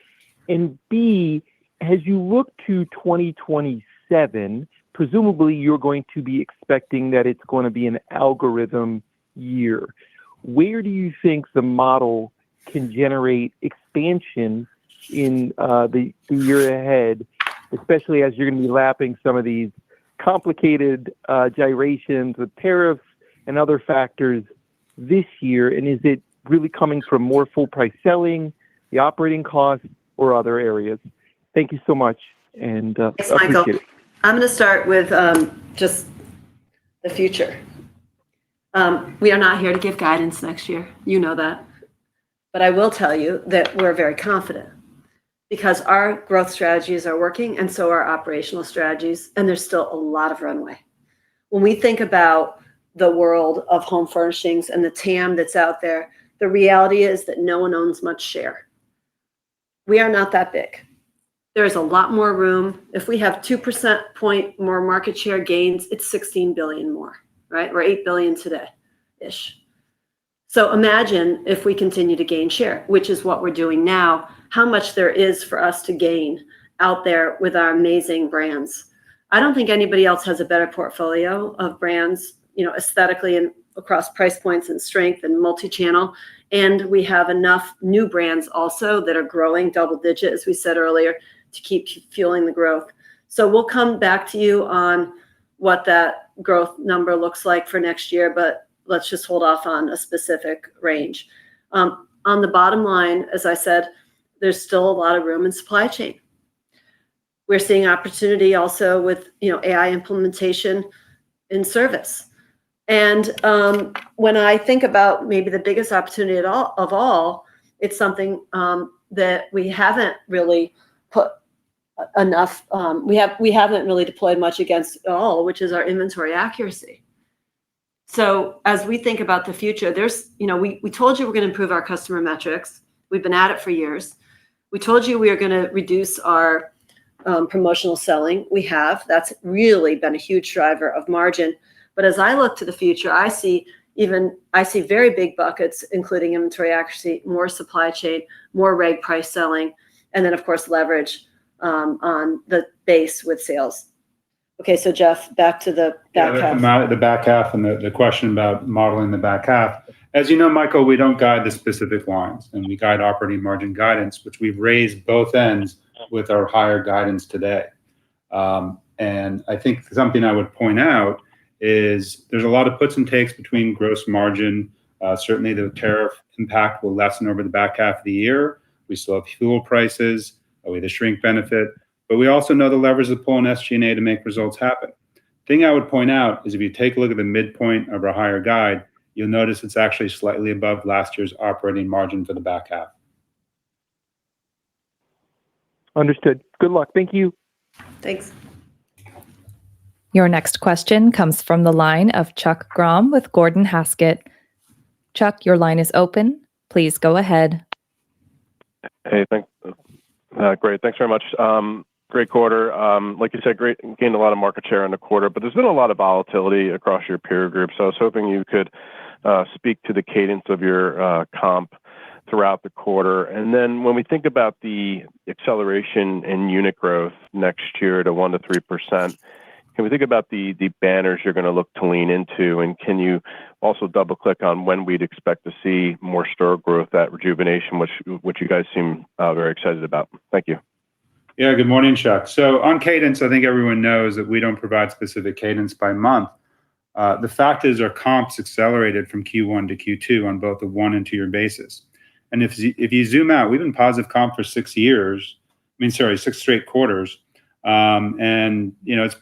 And B, as you look to 2027, presumably you're going to be expecting that it's going to be an algorithm year. Where do you think the model can generate expansion in the year ahead, especially as you're going to be lapping some of these complicated gyrations with tariffs and other factors this year? And is it really coming from more full price selling, the operating costs, or other areas? Thank you so much. And Thanks, Michael. Appreciate it. I'm going to start with just the future. We are not here to give guidance next year. You know that. But I will tell you that we're very confident because our growth strategies are working and so are operational strategies, and there's still a lot of runway. When we think about the world of home furnishings and the TAM that's out there, the reality is that no one owns much share. We are not that big. There's a lot more room. If we have 2% point more market share gains, it's 16 billion more, right? We're 8 billion today-ish. So imagine if we continue to gain share, which is what we're doing now, how much there is for us to gain out there with our amazing brands. I don't think anybody else has a better portfolio of brands, aesthetically and across price points and strength and multi-channel. And we have enough new brands also that are growing double digit, as we said earlier, to keep fueling the growth. So we'll come back to you on what that growth number looks like for next year, but let's just hold off on a specific range. On the bottom line, as I said, there's still a lot of room in supply chain. We're seeing opportunity also with AI implementation in service. And when I think about maybe the biggest opportunity of all, it's something that we haven't really put enough, we haven't really deployed much against at all, which is our inventory accuracy. So as we think about the future, there's, we told you we're going to improve our customer metrics. We've been at it for years. We told you we are going to reduce our promotional selling. We have. That's really been a huge driver of margin. But as I look to the future, I see very big buckets, including inventory accuracy, more supply chain, more reg price selling, and then of course leverage on the base with sales. Okay, so Jeff, back to the back half. The back half and the question about modeling the back half. As you know, Michael, we don't guide the specific lines, and we guide operating margin guidance, which we've raised both ends with our higher guidance today. And I think something I would point out is there's a lot of puts and takes between gross margin. Certainly the tariff impact will lessen over the back half of the year. We still have fuel prices, we have the shrink benefit, but we also know the levers to pull in SG&A to make results happen. Thing I would point out is if you take a look at the midpoint of our higher guide, you'll notice it's actually slightly above last year's operating margin for the back half. Understood. Good luck. Thank you. Thanks. Your next question comes from the line of Chuck Grom with Gordon Haskett. Chuck, your line is open. Please go ahead. Hey, great. Thanks very much. Great quarter. Like you said, gained a lot of market share in the quarter, but there's been a lot of volatility across your peer group. So I was hoping you could speak to the cadence of your comp throughout the quarter. And then when we think about the acceleration in unit growth next year to 1% to 3%, can we think about the banners you're going to look to lean into? And can you also double click on when we'd expect to see more store growth at Rejuvenation, which you guys seem very excited about? Thank you. Yeah, good morning, Chuck. So on cadence, I think everyone knows that we don't provide specific cadence by month. The fact is our comps accelerated from Q1 to Q2 on both a 1 and 2 year basis. And if you zoom out, we've been positive comp for 6 straight quarters. And it's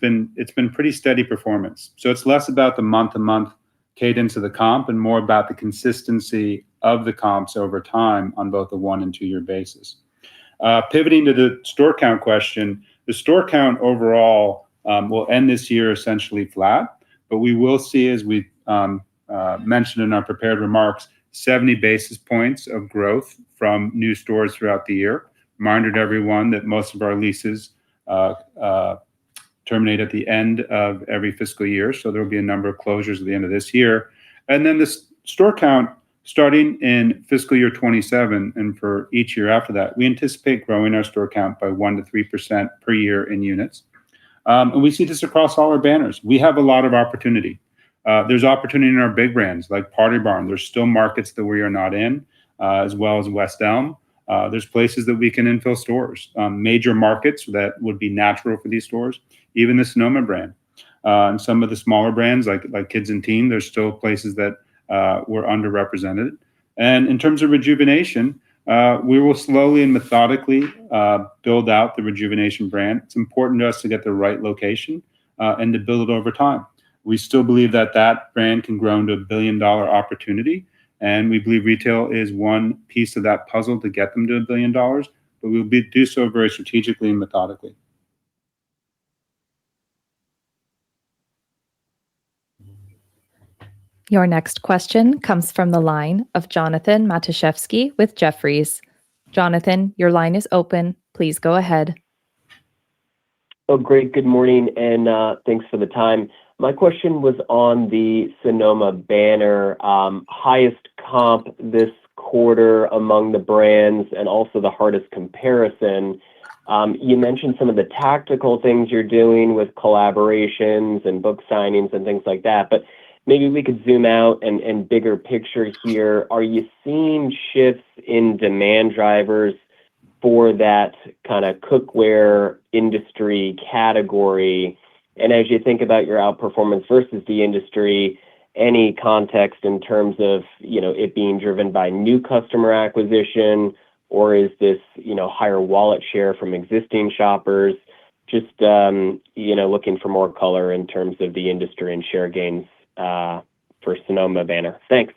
been pretty steady performance. So it's less about the month-to-month cadence of the comp and more about the consistency of the comps over time on both a 1 and 2 year basis. Pivoting to the store count question, the store count overall will end this year essentially flat, but we will see, as we mentioned in our prepared remarks, 70 basis points of growth from new stores throughout the year. Reminder to everyone that most of our leases terminate at the end of every fiscal year, so there will be a number of closures at the end of this year. And then the store count starting in fiscal year 27 and for each year after that, we anticipate growing our store count by 1% to 3% per year in units. And we see this across all our banners. We have a lot of opportunity. There's opportunity in our big brands like Party Barn. There's still markets that we are not in, as well as West Elm. There's places that we can infill stores, major markets that would be natural for these stores, even the Sonoma brand. And some of the smaller brands like Kids and Teen, there's still places that we're underrepresented. And in terms of Rejuvenation, we will slowly and methodically build out the Rejuvenation brand. It's important to us to get the right location and to build it over time. We still believe that brand can grow into $1 billion opportunity. And we believe retail is one piece of that puzzle to get them to $1 billion, but we'll do so very strategically and methodically. Your next question comes from the line of Jonathan Matuszewski with Jefferies. Jonathan, your line is open. Please go ahead. Oh, great. Good morning, and thanks for the time. My question was on the Sonoma banner, highest comp this quarter among the brands and also the hardest comparison. You mentioned some of the tactical things you're doing with collaborations and book signings and things like that, but maybe we could zoom out and bigger picture here. Are you seeing shifts in demand drivers for that kind of cookware industry category? And as you think about your outperformance versus the industry, any context in terms of, it being driven by new customer acquisition, or is this, higher wallet share from existing shoppers? Just, looking for more color in terms of the industry and share gains for Sonoma banner. Thanks.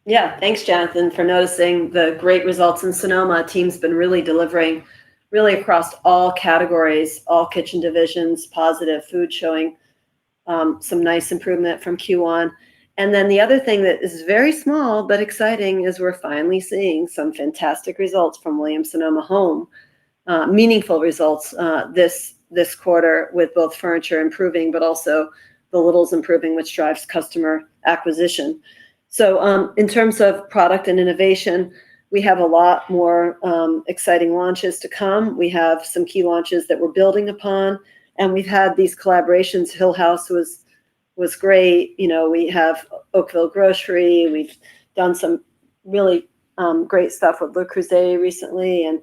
Yeah, thanks, Jonathan, for noticing the great results in Sonoma. Team's been really delivering really across all categories, all kitchen divisions, positive food showing some nice improvement from Q1. And then the other thing that is very small but exciting is we're finally seeing some fantastic results from Williams-Sonoma Home, meaningful results this quarter with both furniture improving, but also the littles improving, which drives customer acquisition. So in terms of product and innovation, we have a lot more exciting launches to come. We have some key launches that we're building upon, and we've had these collaborations. Hill House was great. We have Oakville Grocery. We've done some really great stuff with Le Creuset recently, and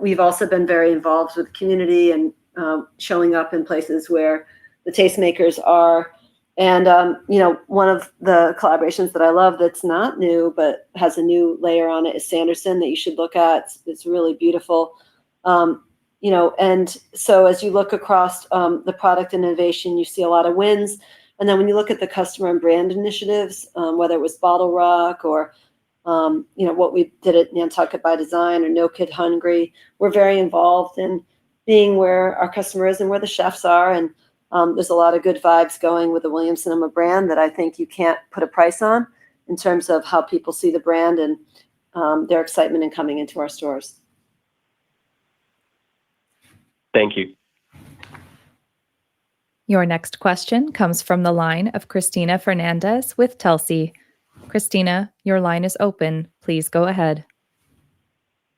we've also been very involved with the community and showing up in places where the tastemakers are. And, one of the collaborations that I love that's not new, but has a new layer on it is Sanderson that you should look at. It's really beautiful. And so as you look across the product innovation, you see a lot of wins. And then when you look at the customer and brand initiatives, whether it was Bottle Rock or, what we did at Nantucket by Design or No Kid Hungry, we're very involved in being where our customer is and where the chefs are. And there's a lot of good vibes going with the Williams-Sonoma brand that I think you can't put a price on in terms of how people see the brand and their excitement in coming into our stores. Thank you. Your next question comes from the line of Cristina Fernandez with Telsey. Cristina, your line is open. Please go ahead.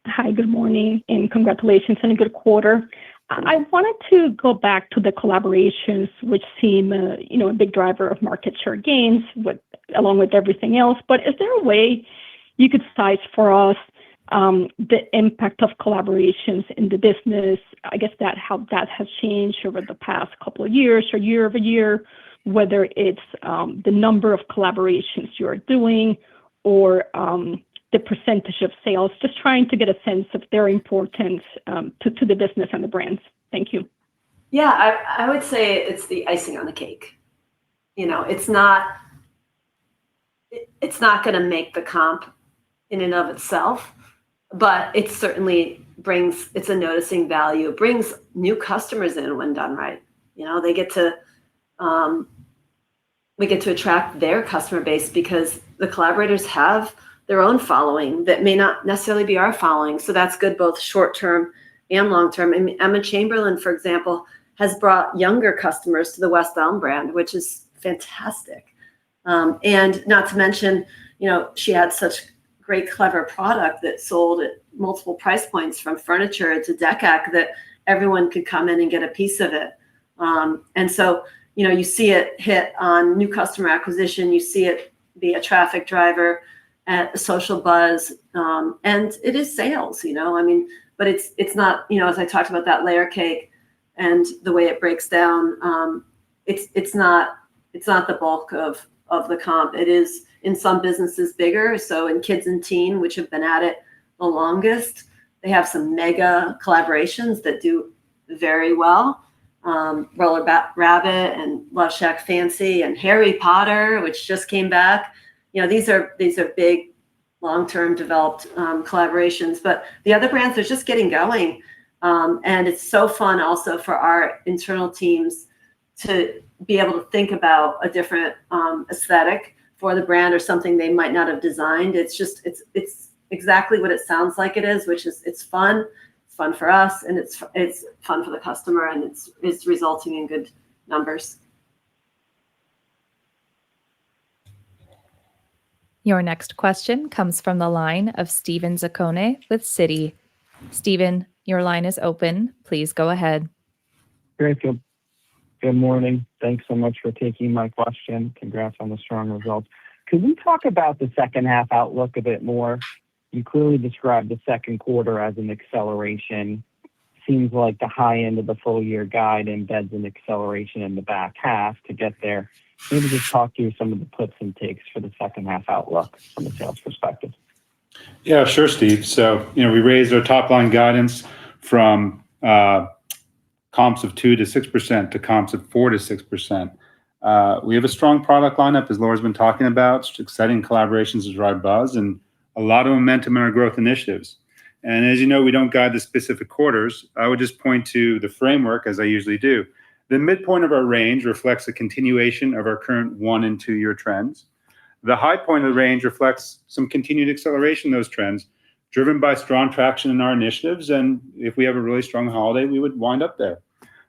Hi, good morning, and congratulations on a good quarter. I wanted to go back to the collaborations, which seem, a big driver of market share gains, along with everything else. But is there a way you could size for us the impact of collaborations in the business? I guess how that has changed over the past couple of years or year over year, whether it's the number of collaborations you are doing or the percentage of sales, just trying to get a sense of their importance to the business and the brands. Thank you. Yeah, I would say it's the icing on the cake. It's not going to make the comp in and of itself, but it certainly it's a noticing value. It brings new customers in when done right. We get to attract their customer base because the collaborators have their own following that may not necessarily be our following. So that's good, both short-term and long-term. I mean, Emma Chamberlain, for example, has brought younger customers to the West Elm brand, which is fantastic. And not to mention, she had such great, clever product that sold at multiple price points from furniture to deck that everyone could come in and get a piece of it. And so, you see it hit on new customer acquisition. You see it be a traffic driver at a social buzz, and it is sales, but it's not, as I talked about that layer cake and the way it breaks down, it's not the bulk of the comp. It is in some businesses bigger. So in kids and teen, which have been at it the longest, they have some mega collaborations that do very well. Roller Rabbit and Love Shack Fancy and Harry Potter, which just came back. These are big, long-term developed collaborations. But the other brands are just getting going, and it's so fun also for our internal teams to be able to think about a different aesthetic for the brand or something they might not have designed. It's exactly what it sounds like it is, which is it's fun. It's fun for us, and it's fun for the customer, and it's resulting in good numbers. Your next question comes from the line of Steven Zaccone with Citi. Steven, your line is open. Please go ahead. Great. Good morning. Thanks so much for taking my question. Congrats on the strong results. Could we talk about the second half outlook a bit more? You clearly described the second quarter as an acceleration. Seems like the high end of the full year guide embeds an acceleration in the back half to get there. Maybe just talk through some of the puts and takes for the second half outlook from a sales perspective. Yeah, sure, Steve. So, we raised our top line guidance from comps of 2 to 6% to comps of 4 to 6%. We have a strong product lineup, as Laura's been talking about, exciting collaborations to drive buzz, and a lot of momentum in our growth initiatives. And as you know, we don't guide the specific quarters. I would just point to the framework, as I usually do. The midpoint of our range reflects a continuation of our current 1 and 2 year trends. The high point of the range reflects some continued acceleration in those trends, driven by strong traction in our initiatives. And if we have a really strong holiday, we would wind up there.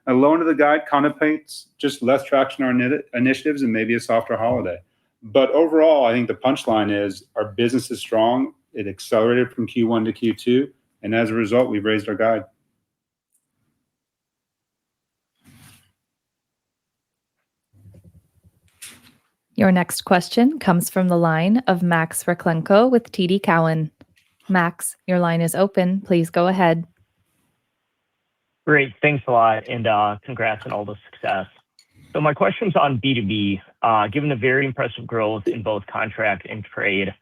A low end of the guide contemplates just less traction in our initiatives and maybe a softer holiday. But overall, I think the punchline is our business is strong. It accelerated from Q1 to Q2. And as a result, we've raised our guide. Your next question comes from the line of Max Raklenko with TD Cowen. Max, your line is open. Please go ahead. Great. Thanks a lot, and congrats on all the success. So my question's on B2B. Given the very impressive growth in both contract and trade,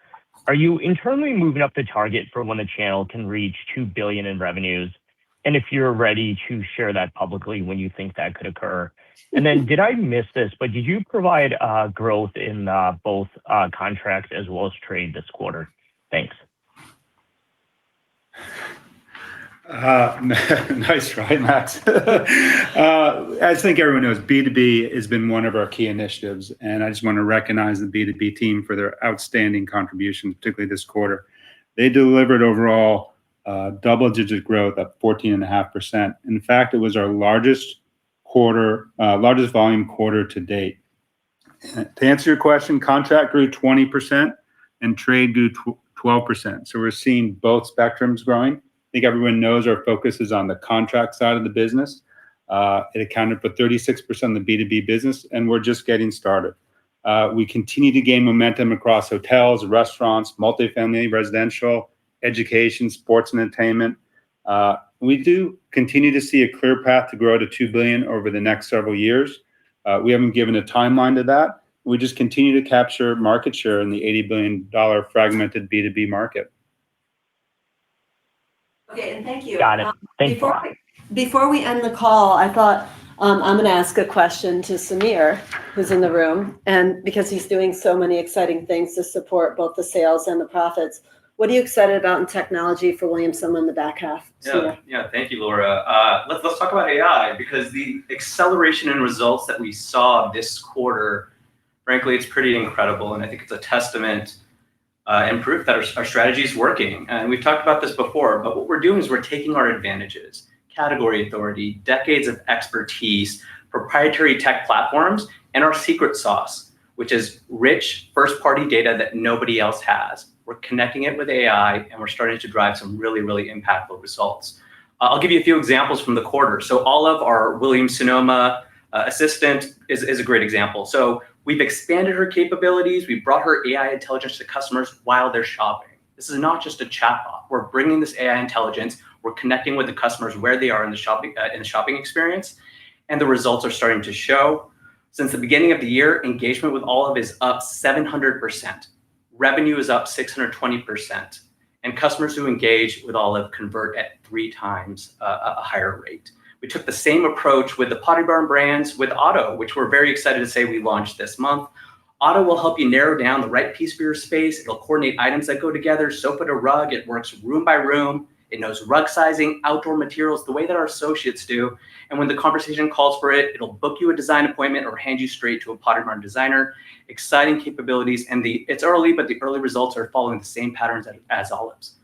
are you internally moving up the target for when the channel can reach $2 billion in revenues? And if you're ready to share that publicly, when you think that could occur? And then did I miss this, but did you provide growth in both contracts as well as trade this quarter? Thanks. Nice try, Max. I think everyone knows B2B has been one of our key initiatives, and I just want to recognize the B2B team for their outstanding contribution, particularly this quarter. They delivered overall double-digit growth at 14.5%. In fact, it was our largest volume quarter to date. To answer your question, contract grew 20% and trade grew 12%. So we're seeing both spectrums growing. I think everyone knows our focus is on the contract side of the business. It accounted for 36% of the B2B business, and we're just getting started. We continue to gain momentum across hotels, restaurants, multifamily, residential, education, sports, and entertainment. We do continue to see a clear path to grow to $2 billion over the next several years. We haven't given a timeline to that. We just continue to capture market share in the $80 billion fragmented B2B market. Okay, and thank you. Got it. Thanks a lot. Before we end the call, I thought I'm going to ask a question to Samir, who's in the room, and because he's doing so many exciting things to support both the sales and the profits. What are you excited about in technology for Williams-Sonoma in the back half? Yeah, thank you, Laura. Let's talk about AI, because the acceleration in results that we saw this quarter, frankly, it's pretty incredible, and I think it's a testament and proof that our strategy is working. And we've talked about this before, but what we're doing is we're taking our advantages, category authority, decades of expertise, proprietary tech platforms, and our secret sauce, which is rich first-party data that nobody else has. We're connecting it with AI, and we're starting to drive some really, really impactful results. I'll give you a few examples from the quarter. So Olive, our Williams-Sonoma assistant, is a great example. So we've expanded her capabilities. We've brought her AI intelligence to customers while they're shopping. This is not just a chatbot. We're bringing this AI intelligence. We're connecting with the customers where they are in the shopping experience, and the results are starting to show. Since the beginning of the year, engagement with Olive is up 700%. Revenue is up 620%. And customers who engage with Olive convert at 3 times a higher rate. We took the same approach with the Pottery Barn brands with Otto, which we're very excited to say we launched this month. Otto will help you narrow down the right piece for your space. It'll coordinate items that go together, sofa to rug. It works room by room. It knows rug sizing, outdoor materials, the way that our associates do. And when the conversation calls for it, it'll book you a design appointment or hand you straight to a Pottery Barn designer. Exciting capabilities. And it's early, but the early results are following the same patterns as Olive's.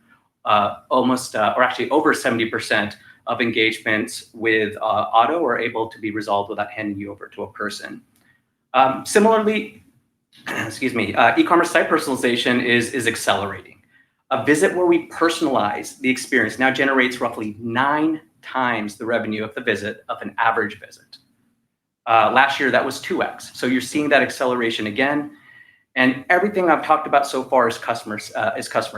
Actually over 70% of engagements with Otto are able to be resolved without handing you over to a person. Similarly, e-commerce site personalization is accelerating. A visit where we personalize the experience now generates roughly 9 times the revenue of the visit of an average visit. Last year, that was 2x. So you're seeing that acceleration again. And everything I've talked about so far is customer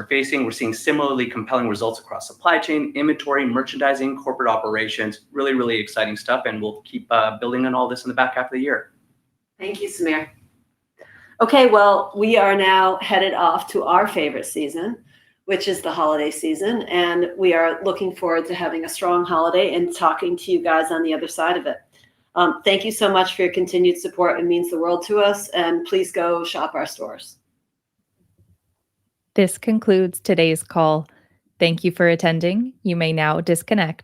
facing. We're seeing similarly compelling results across supply chain, inventory, merchandising, corporate operations. Really, really exciting stuff. And we'll keep building on all this in the back half of the year. Thank you, Samir. Okay, well, we are now headed off to our favorite season, which is the holiday season. And we are looking forward to having a strong holiday and talking to you guys on the other side of it. Thank you so much for your continued support. It means the world to us. And please go shop our stores. This concludes today's call. Thank you for attending. You may now disconnect.